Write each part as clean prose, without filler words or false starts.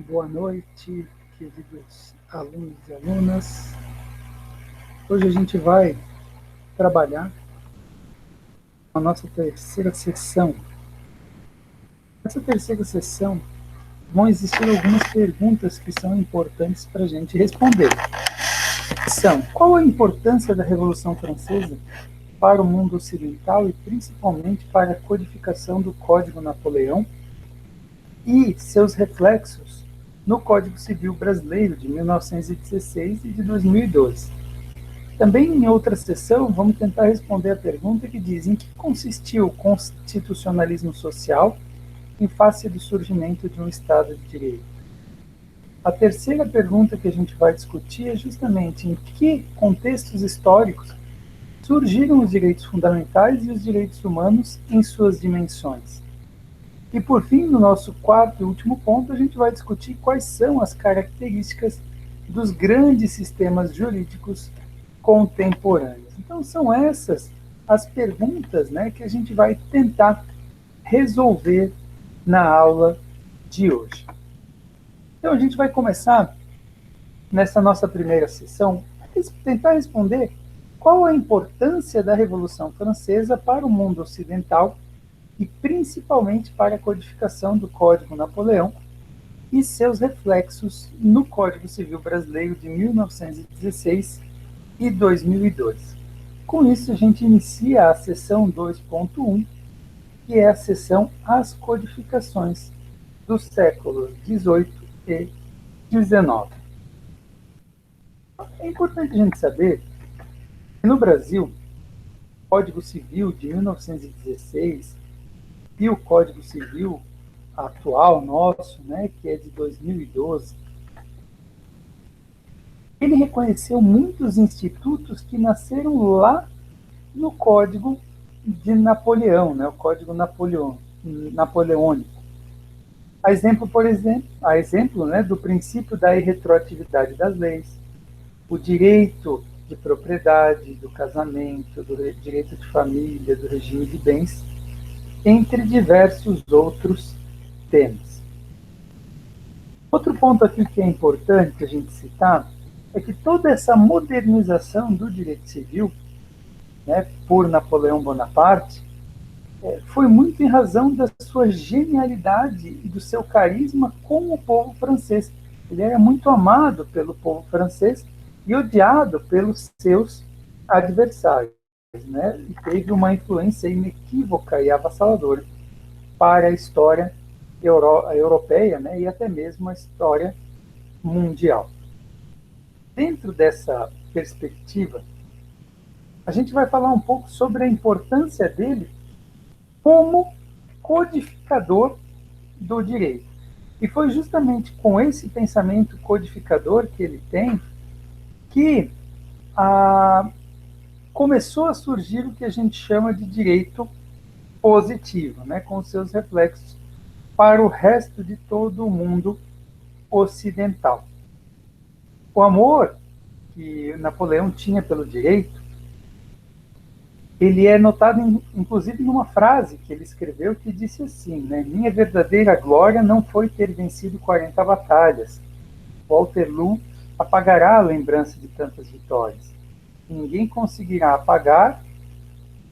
Boa noite, queridos alunos e alunas. Hoje a gente vai trabalhar a nossa terceira sessão. Nessa terceira sessão, vão existir algumas perguntas que são importantes para a gente responder. São: qual a importância da Revolução Francesa para o mundo ocidental e principalmente para a codificação do Código Napoleão e seus reflexos no Código Civil Brasileiro de 1916 e de 2012? Também em outra sessão, vamos tentar responder a pergunta que diz: em que consistiu o constitucionalismo social em face do surgimento de um Estado de Direito? A terceira pergunta que a gente vai discutir é justamente em que contextos históricos surgiram os direitos fundamentais e os direitos humanos em suas dimensões. E por fim, no nosso quarto e último ponto, a gente vai discutir quais são as características dos grandes sistemas jurídicos contemporâneos. Então, são essas as perguntas, né, que a gente vai tentar resolver na aula de hoje. Então, a gente vai começar, nessa nossa primeira sessão, a tentar responder qual a importância da Revolução Francesa para o mundo ocidental e principalmente para a codificação do Código Napoleão e seus reflexos no Código Civil Brasileiro de 1916 e 2002. Com isso, a gente inicia a sessão 2.1, que é a sessão As Codificações dos séculos XVIII e XIX. É importante a gente saber que no Brasil, o Código Civil de 1916 e o Código Civil atual nosso, né, que é de 2012, ele reconheceu muitos institutos que nasceram lá no Código de Napoleão, né, o Código Napoleônico. A exemplo, né, do princípio da irretroatividade das leis, o direito de propriedade, do casamento, do direito de família, do regime de bens, entre diversos outros temas. Outro ponto aqui que é importante a gente citar é que toda essa modernização do direito civil, né, por Napoleão Bonaparte, foi muito em razão da sua genialidade e do seu carisma com o povo francês. Ele era muito amado pelo povo francês e odiado pelos seus adversários, né? E teve uma influência inequívoca e avassaladora para a história europeia, né? E até mesmo a história mundial. Dentro dessa perspectiva, a gente vai falar um pouco sobre a importância dele como codificador do direito. E foi justamente com esse pensamento codificador que ele tem que começou a surgir o que a gente chama de direito positivo, né, com seus reflexos para o resto de todo o mundo ocidental. O amor que Napoleão tinha pelo direito, ele é notado, inclusive, numa frase que ele escreveu que disse assim, né, minha verdadeira glória não foi ter vencido 40 batalhas. Waterloo apagará a lembrança de tantas vitórias. Ninguém conseguirá apagar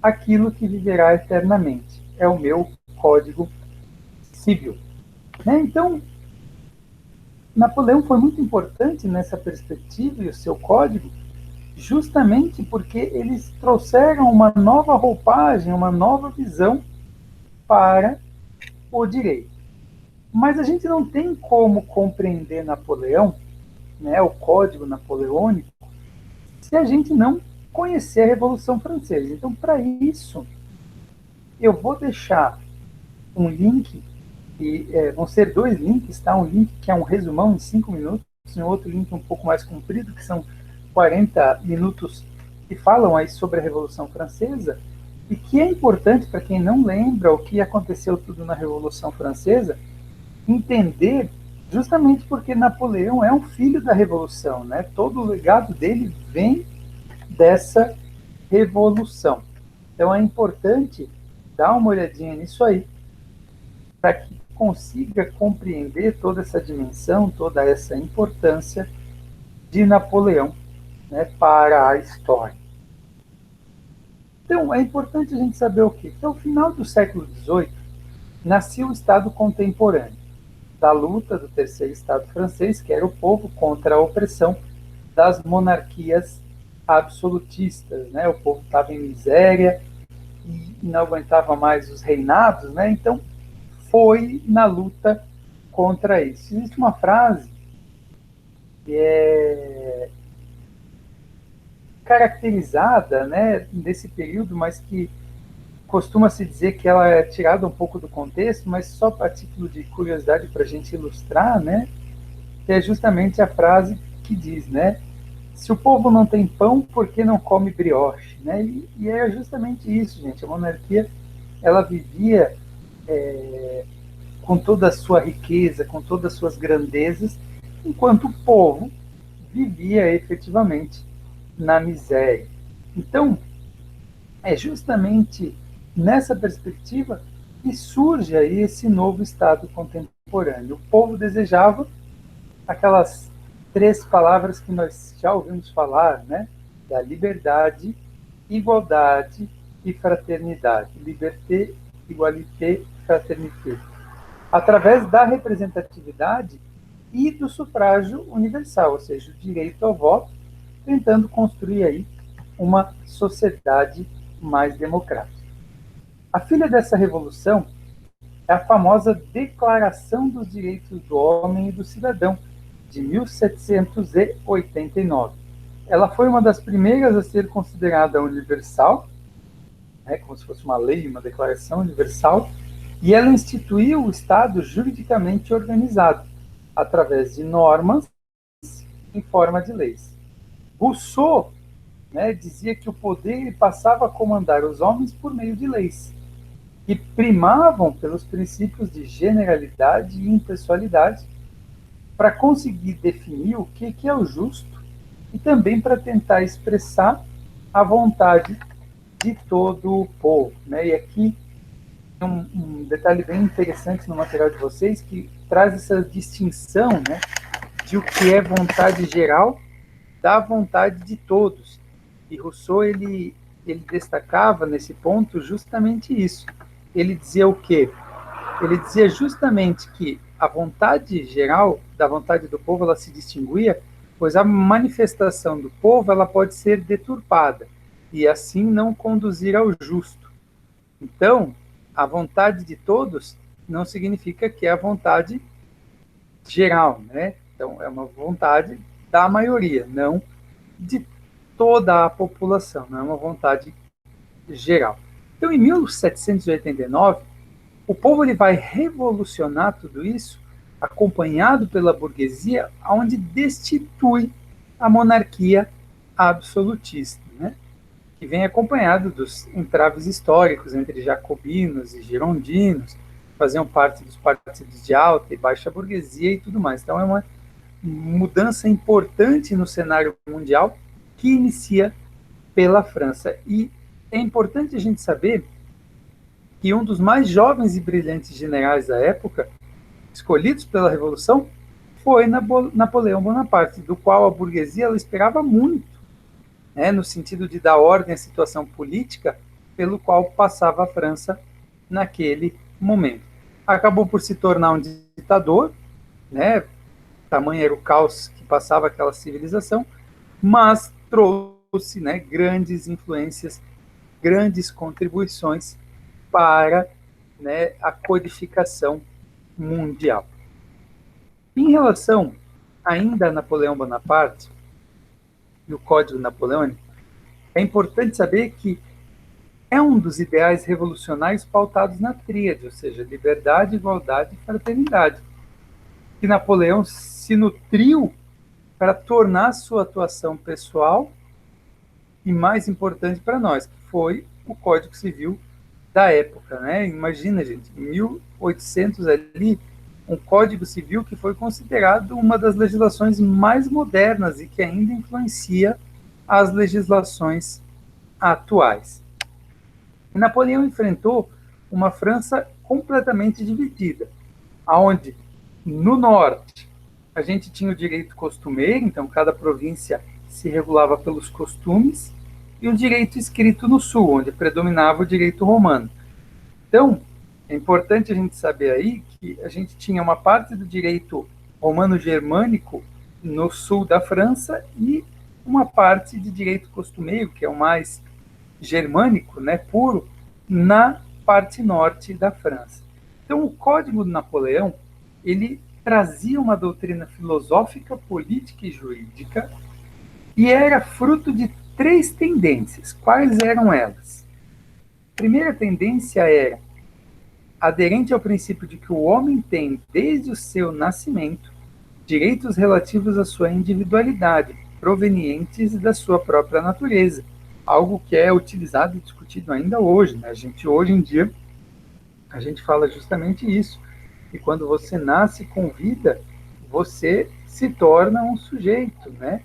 aquilo que viverá eternamente. É o meu Código Civil. Né? Então, Napoleão foi muito importante nessa perspectiva e o seu código, justamente porque eles trouxeram uma nova roupagem, uma nova visão para o direito. Mas a gente não tem como compreender Napoleão, né, o Código Napoleônico, se a gente não conhecer a Revolução Francesa. Então, para isso, eu vou deixar um link, e vão ser dois links, tá? Um link que é um resumão em 5 minutos, e outro link um pouco mais comprido, que são 40 minutos, que falam aí sobre a Revolução Francesa, e que é importante para quem não lembra o que aconteceu tudo na Revolução Francesa, entender justamente porque Napoleão é um filho da Revolução, né? Todo o legado dele vem dessa revolução. Então é importante dar uma olhadinha nisso aí, para que consiga compreender toda essa dimensão, toda essa importância de Napoleão, né, para a história. Então, é importante a gente saber o quê? Que ao final do século XVIII, nascia o Estado contemporâneo, da luta do terceiro Estado francês, que era o povo contra a opressão das monarquias absolutistas, né? O povo estava em miséria e não aguentava mais os reinados, né? Então, foi na luta contra isso. Existe uma frase que é caracterizada, né, nesse período, mas que costuma-se dizer que ela é tirada um pouco do contexto, mas só para título de curiosidade para a gente ilustrar, né, que é justamente a frase que diz, né, se o povo não tem pão, por que não come brioche? Né? E é justamente isso, gente. A monarquia, ela vivia com toda a sua riqueza, com todas as suas grandezas, enquanto o povo vivia efetivamente na miséria. Então, é justamente nessa perspectiva que surge aí esse novo Estado contemporâneo. O povo desejava aquelas três palavras que nós já ouvimos falar, né? Da liberdade, igualdade e fraternidade. Liberté, igualité, fraternité. Através da representatividade e do sufrágio universal, ou seja, o direito ao voto, tentando construir aí uma sociedade mais democrática. A filha dessa revolução é a famosa Declaração dos Direitos do Homem e do Cidadão, de 1789. Ela foi uma das primeiras a ser considerada universal, né, como se fosse uma lei, uma declaração universal, e ela instituiu o Estado juridicamente organizado, através de normas em forma de leis. Rousseau, né, dizia que o poder passava a comandar os homens por meio de leis, que primavam pelos princípios de generalidade e impessoalidade, para conseguir definir o que é o justo e também para tentar expressar a vontade de todo o povo. Né? E aqui um detalhe bem interessante no material de vocês, que traz essa distinção, né, de o que é vontade geral da vontade de todos. E Rousseau, ele destacava nesse ponto justamente isso. Ele dizia o quê? Ele dizia justamente que a vontade geral da vontade do povo, ela se distinguia, pois a manifestação do povo, ela pode ser deturpada e assim não conduzir ao justo. Então, a vontade de todos não significa que é a vontade geral, né? Então, é uma vontade da maioria, não de toda a população, não é uma vontade geral. Então, em 1789, o povo ele vai revolucionar tudo isso, acompanhado pela burguesia, onde destitui a monarquia absolutista, né? Que vem acompanhado dos entraves históricos entre jacobinos e girondinos, faziam parte dos partidos de alta e baixa burguesia e tudo mais. Então é uma mudança importante no cenário mundial que inicia pela França. E é importante a gente saber que um dos mais jovens e brilhantes generais da época, escolhidos pela Revolução, foi Napoleão Bonaparte, do qual a burguesia ela esperava muito, né, no sentido de dar ordem à situação política pelo qual passava a França naquele momento. Acabou por se tornar um ditador, né, tamanho era o caos que passava aquela civilização, mas trouxe, né, grandes influências, grandes contribuições para, né, a codificação mundial. Em relação ainda a Napoleão Bonaparte e o Código Napoleônico, é importante saber que é um dos ideais revolucionários pautados na tríade, ou seja, liberdade, igualdade e fraternidade, que Napoleão se nutriu para tornar sua atuação pessoal e mais importante para nós, que foi o Código Civil da época, né? Imagina, gente, 1800 ali, um Código Civil que foi considerado uma das legislações mais modernas e que ainda influencia as legislações atuais. E Napoleão enfrentou uma França completamente dividida, Onde no norte a gente tinha o direito costumeiro, então cada província se regulava pelos costumes, e o direito escrito no sul, onde predominava o direito romano. Então, é importante a gente saber aí que a gente tinha uma parte do direito romano-germânico no sul da França e uma parte de direito costumeiro, que é o mais germânico, né, puro, na parte norte da França. Então, o Código de Napoleão, ele trazia uma doutrina filosófica, política e jurídica e era fruto de três tendências. Quais eram elas? A primeira tendência era aderente ao princípio de que o homem tem, desde o seu nascimento, direitos relativos à sua individualidade, provenientes da sua própria natureza, algo que é utilizado e discutido ainda hoje, né? A gente hoje em dia a gente fala justamente isso, que quando você nasce com vida, você se torna um sujeito, né?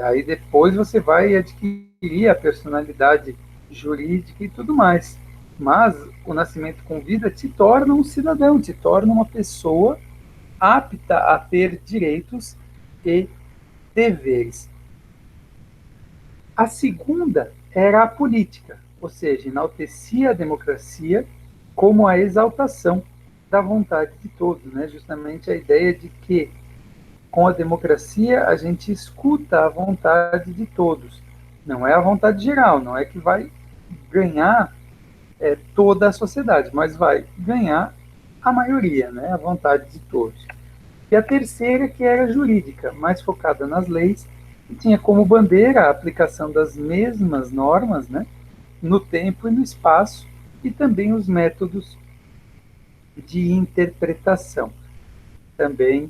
Aí depois você vai adquirir a personalidade jurídica e tudo mais. Mas o nascimento com vida te torna um cidadão, te torna uma pessoa apta a ter direitos e deveres. A segunda era a política, ou seja, enaltecia a democracia como a exaltação da vontade de todos, né? Justamente a ideia de que com a democracia a gente escuta a vontade de todos. Não é a vontade geral, não é que vai ganhar toda a sociedade, mas vai ganhar a maioria, né? A vontade de todos. E a terceira, que era jurídica, mais focada nas leis, e tinha como bandeira a aplicação das mesmas normas, né, no tempo e no espaço, e também os métodos de interpretação. Também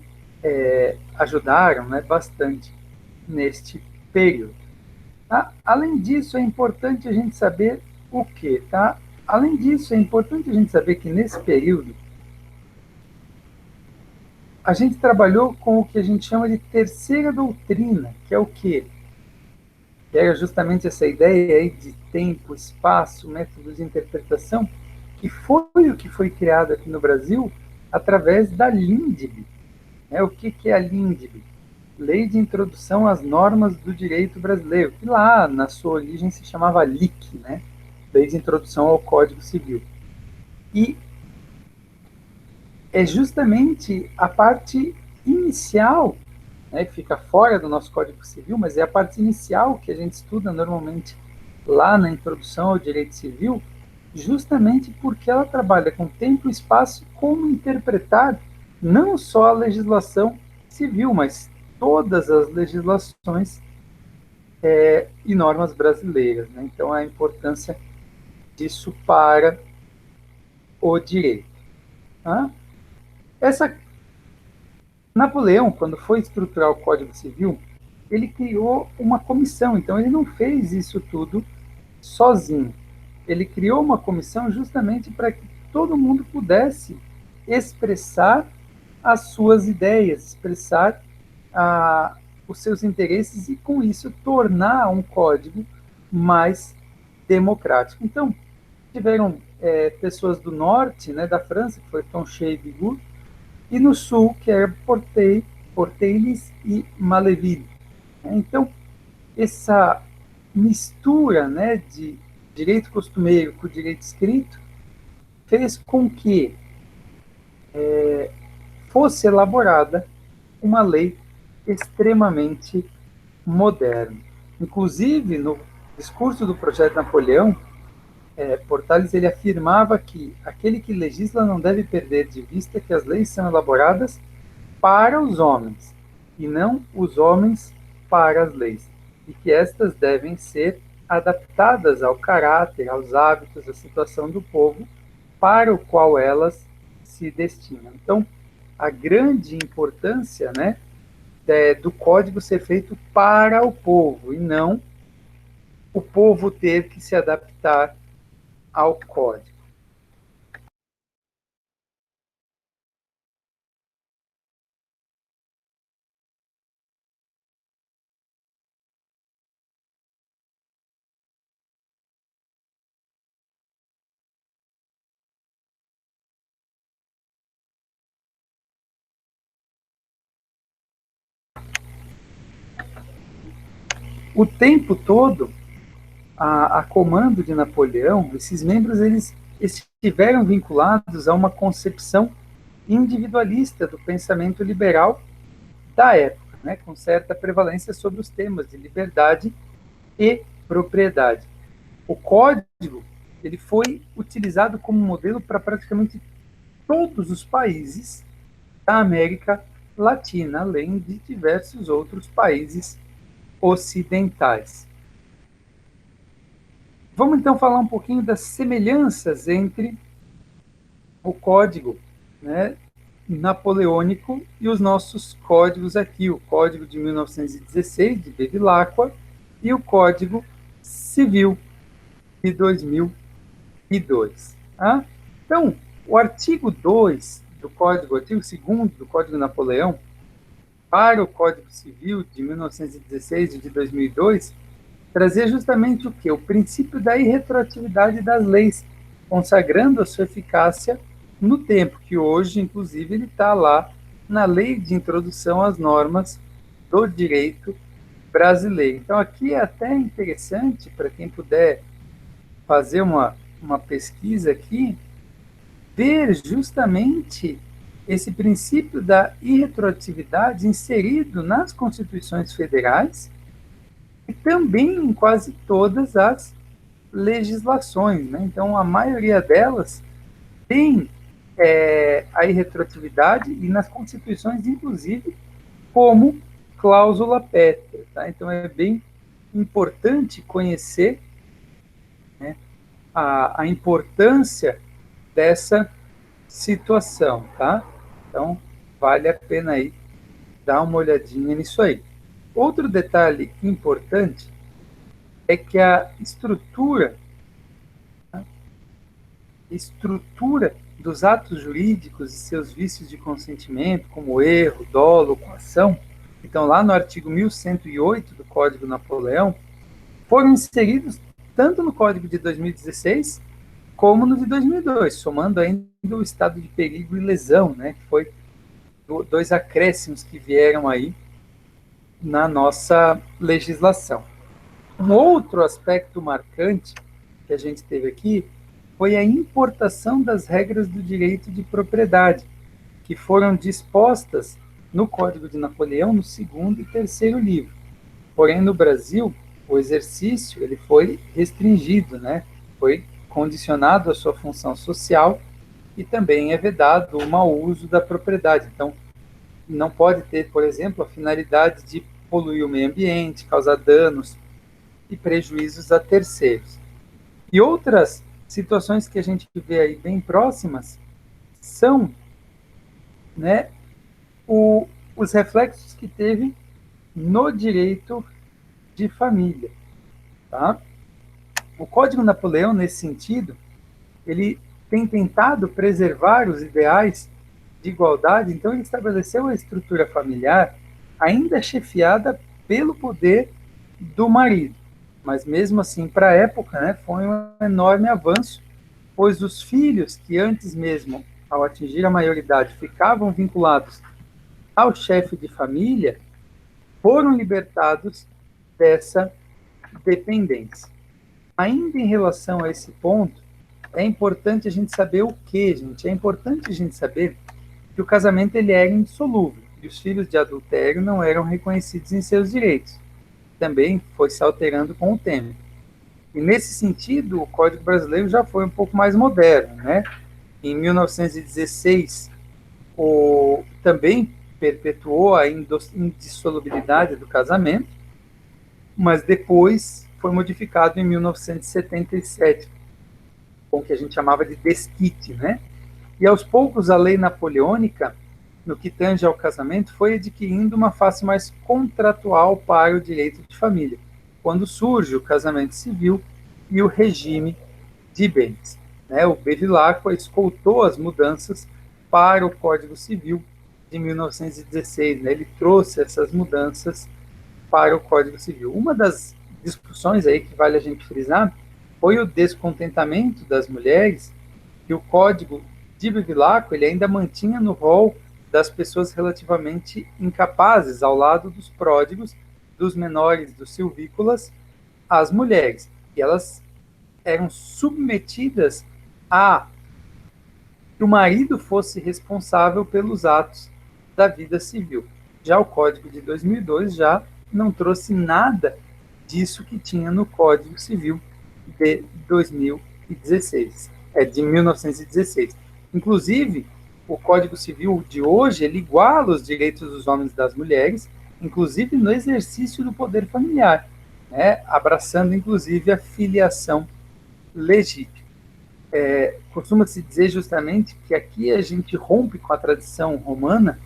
ajudaram, né, bastante neste período. Tá? Além disso, é importante a gente saber o que, tá? Além disso, é importante a gente saber que nesse período a gente trabalhou com o que a gente chama de terceira doutrina, que é o quê? Que era justamente essa ideia aí de tempo, espaço, métodos de interpretação, que foi o que foi criado aqui no Brasil através da LINDB. Né? O que é a LINDB? Lei de Introdução às Normas do Direito Brasileiro, que lá na sua origem se chamava LIC, né? Lei de Introdução ao Código Civil. E é justamente a parte inicial, né, que fica fora do nosso Código Civil, mas é a parte inicial que a gente estuda normalmente lá na introdução ao direito civil, justamente porque ela trabalha com tempo e espaço, como interpretar não só a legislação civil, mas todas as legislações e normas brasileiras. Né? Então, a importância disso para o direito. Tá? Essa Napoleão, quando foi estruturar o Código Civil, ele criou uma comissão, então ele não fez isso tudo sozinho. Ele criou uma comissão justamente para que todo mundo pudesse expressar as suas ideias, expressar os seus interesses e, com isso, tornar um código mais democrático. Então, tiveram pessoas do norte, né, da França, que foi Tronchet e Bigot, e no sul, que era Porteilis e Maleville. Então, essa mistura, né, de direito costumeiro com direito escrito fez com que fosse elaborada uma lei extremamente moderna. Inclusive, no discurso do projeto Napoleão, Portales ele afirmava que aquele que legisla não deve perder de vista que as leis são elaboradas para os homens e não os homens para as leis, e que estas devem ser adaptadas ao caráter, aos hábitos, à situação do povo para o qual elas se destinam. Então, a grande importância, né, do código ser feito para o povo e não o povo ter que se adaptar ao código. o tempo todo, a comando de Napoleão, esses membros eles estiveram vinculados a uma concepção individualista do pensamento liberal da época, né, com certa prevalência sobre os temas de liberdade e propriedade. O código ele foi utilizado como modelo para praticamente todos os países da América Latina, além de diversos outros países ocidentais. Vamos então falar um pouquinho das semelhanças entre o código, né, napoleônico e os nossos códigos aqui, o Código de 1916, de Bevilacqua, e o Código Civil de 2002. Tá? Então, o artigo 2 do Código, o artigo 2º do Código Napoleão, para o Código Civil de 1916 e de 2002, trazia justamente o quê? O princípio da irretroatividade das leis, consagrando a sua eficácia no tempo, que hoje, inclusive, ele está lá na Lei de Introdução às Normas do Direito Brasileiro. Então, aqui é até interessante, para quem puder fazer uma pesquisa aqui, ver justamente esse princípio da irretroatividade inserido nas constituições federais e também em quase todas as legislações, né? Então, a maioria delas tem a irretroatividade e nas constituições, inclusive, como cláusula pétrea. Tá? Então, é bem importante conhecer, né, a importância dessa situação. Tá? Então, vale a pena aí dar uma olhadinha nisso aí. Outro detalhe importante é que a estrutura dos atos jurídicos e seus vícios de consentimento, como erro, dolo, coação, então lá no artigo 1108 do Código Napoleão, foram inseridos tanto no Código de 2016 como no de 2002, somando ainda o estado de perigo e lesão, né, que foi dois acréscimos que vieram aí na nossa legislação. Um outro aspecto marcante que a gente teve aqui foi a importação das regras do direito de propriedade, que foram dispostas no Código de Napoleão, no segundo e terceiro livro. Porém, no Brasil, o exercício ele foi restringido, né? Foi condicionado à sua função social e também é vedado o mau uso da propriedade. Então, não pode ter, por exemplo, a finalidade de poluir o meio ambiente, causar danos e prejuízos a terceiros. E outras situações que a gente vê aí bem próximas são, né, os reflexos que teve no direito de família. Tá? O Código Napoleão, nesse sentido, ele tem tentado preservar os ideais de igualdade, então ele estabeleceu a estrutura familiar ainda chefiada pelo poder do marido. Mas mesmo assim, para a época, né, foi um enorme avanço, pois os filhos que antes mesmo, ao atingir a maioridade, ficavam vinculados ao chefe de família, foram libertados dessa dependência. Ainda em relação a esse ponto, é importante a gente saber o que, gente? É importante a gente saber que o casamento ele era indissolúvel e os filhos de adultério não eram reconhecidos em seus direitos. Também foi se alterando com o tempo. E nesse sentido, o Código Brasileiro já foi um pouco mais moderno, né? Em 1916, também perpetuou a indissolubilidade do casamento, mas depois foi modificado em 1977, com o que a gente chamava de desquite, né? E aos poucos a lei napoleônica, no que tange ao casamento, foi adquirindo uma face mais contratual para o direito de família, quando surge o casamento civil e o regime de bens. Né? O Bevilacqua escoltou as mudanças para o Código Civil de 1916. Né? Ele trouxe essas mudanças para o Código Civil. Uma das discussões aí que vale a gente frisar foi o descontentamento das mulheres, que o Código de Bevilacqua ele ainda mantinha no rol das pessoas relativamente incapazes, ao lado dos pródigos dos menores, dos silvícolas, às mulheres. E elas eram submetidas a que o marido fosse responsável pelos atos da vida civil. Já o Código de 2002 já não trouxe nada disso que tinha no Código Civil de 2016, de 1916. Inclusive, o Código Civil de hoje, ele iguala os direitos dos homens e das mulheres, inclusive no exercício do poder familiar, né, abraçando inclusive a filiação legítima. Costuma-se dizer justamente que aqui a gente rompe com a tradição romana,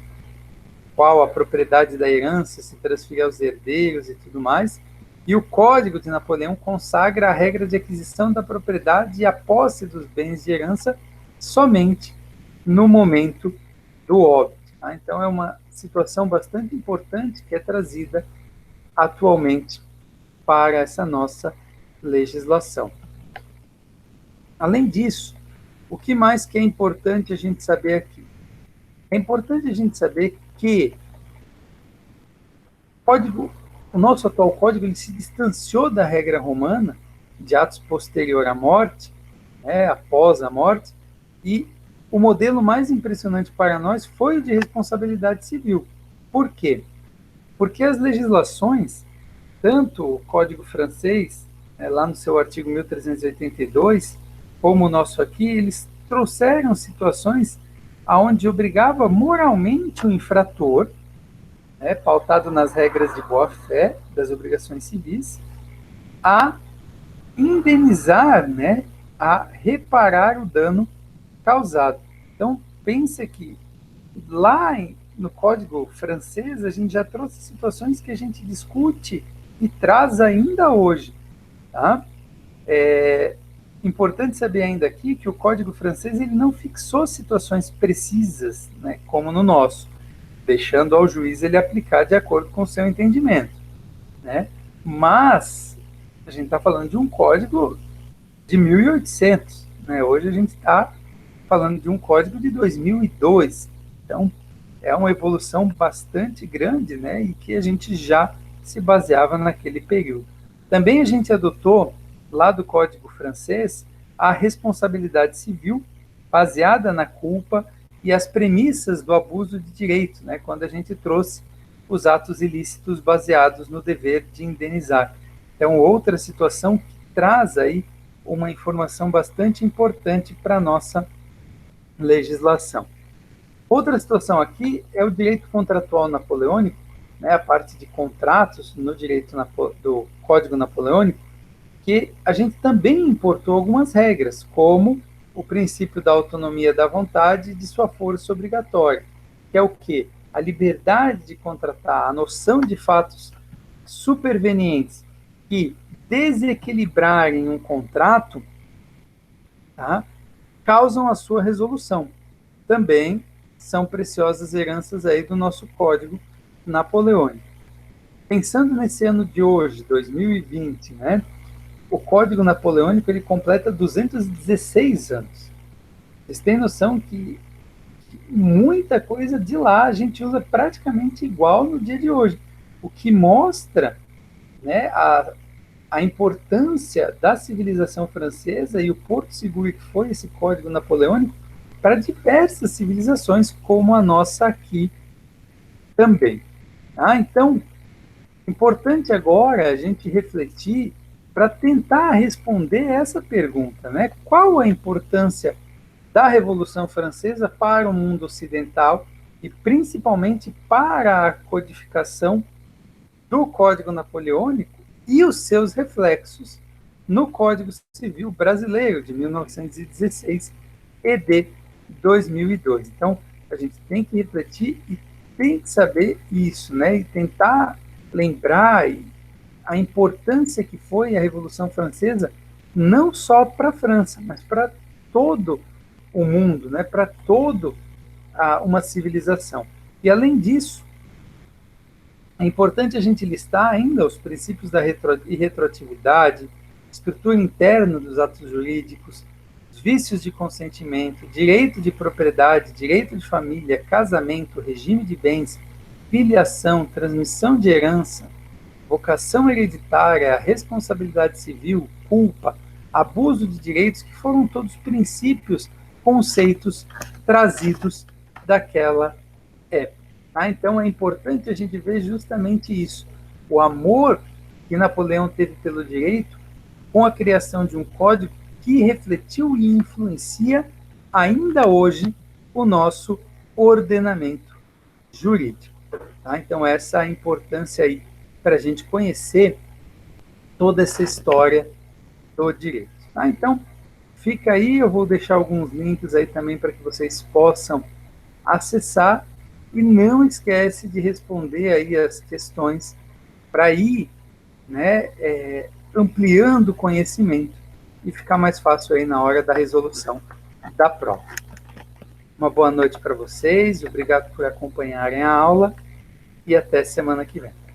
qual a propriedade da herança se transfere aos herdeiros e tudo mais, e o Código de Napoleão consagra a regra de aquisição da propriedade e a posse dos bens de herança somente no momento do óbito. Tá? Então é uma situação bastante importante que é trazida atualmente para essa nossa legislação. Além disso, o que mais que é importante a gente saber aqui? É importante a gente saber que o nosso atual código ele se distanciou da regra romana de atos posterior à morte, né, após a morte, e o modelo mais impressionante para nós foi o de responsabilidade civil. Por quê? Porque as legislações, tanto o Código francês, lá no seu artigo 1382, como o nosso aqui, eles trouxeram situações onde obrigava moralmente o infrator, pautado nas regras de boa-fé das obrigações civis, a indenizar, a reparar o dano causado. Então, pense que lá no Código francês a gente já trouxe situações que a gente discute e traz ainda hoje. Tá? Importante saber ainda aqui que o Código francês ele não fixou situações precisas, como no nosso, deixando ao juiz ele aplicar de acordo com o seu entendimento. Mas a gente está falando de um código de 1800. Hoje a gente está falando de um código de 2002. Então, é uma evolução bastante grande, e que a gente já se baseava naquele período. Também a gente adotou, lá do Código francês, a responsabilidade civil baseada na culpa e as premissas do abuso de direito, quando a gente trouxe os atos ilícitos baseados no dever de indenizar. Então, outra situação que traz aí uma informação bastante importante para a nossa legislação. Outra situação aqui é o direito contratual napoleônico, a parte de contratos no direito do Código Napoleônico, que a gente também importou algumas regras, como o princípio da autonomia da vontade e de sua força obrigatória, que é o quê? A liberdade de contratar, a noção de fatos supervenientes que desequilibrarem um contrato, tá, causam a sua resolução. Também são preciosas heranças aí do nosso Código Napoleônico. Pensando nesse ano de hoje, 2020, o Código Napoleônico ele completa 216 anos. Vocês têm noção que muita coisa de lá a gente usa praticamente igual no dia de hoje, o que mostra a importância da civilização francesa e o porto seguro que foi esse Código Napoleônico para diversas civilizações, como a nossa aqui também. Então, importante agora a gente refletir para tentar responder essa pergunta, Qual a importância da Revolução Francesa para o mundo ocidental e principalmente para a codificação do Código Napoleônico e os seus reflexos no Código Civil Brasileiro de 1916 e de 2002. Então, a gente tem que refletir e tem que saber isso, e tentar lembrar a importância que foi a Revolução Francesa, não só para a França, mas para todo o mundo, para toda uma civilização. E, além disso, é importante a gente listar ainda os princípios da irretroatividade, estrutura interna dos atos jurídicos, os vícios de consentimento, direito de propriedade, direito de família, casamento, regime de bens, filiação, transmissão de herança, vocação hereditária, responsabilidade civil, culpa, abuso de direitos, que foram todos princípios, conceitos trazidos daquela época. Tá? Então é importante a gente ver justamente isso, o amor que Napoleão teve pelo direito, com a criação de um código que refletiu e influencia ainda hoje o nosso ordenamento jurídico. Tá? Então essa é a importância aí para a gente conhecer toda essa história do direito. Tá? Então, fica aí, eu vou deixar alguns links aí também para que vocês possam acessar e não esquece de responder aí as questões para ir, né, ampliando o conhecimento e ficar mais fácil aí na hora da resolução da prova. Uma boa noite para vocês, obrigado por acompanharem a aula e até semana que vem.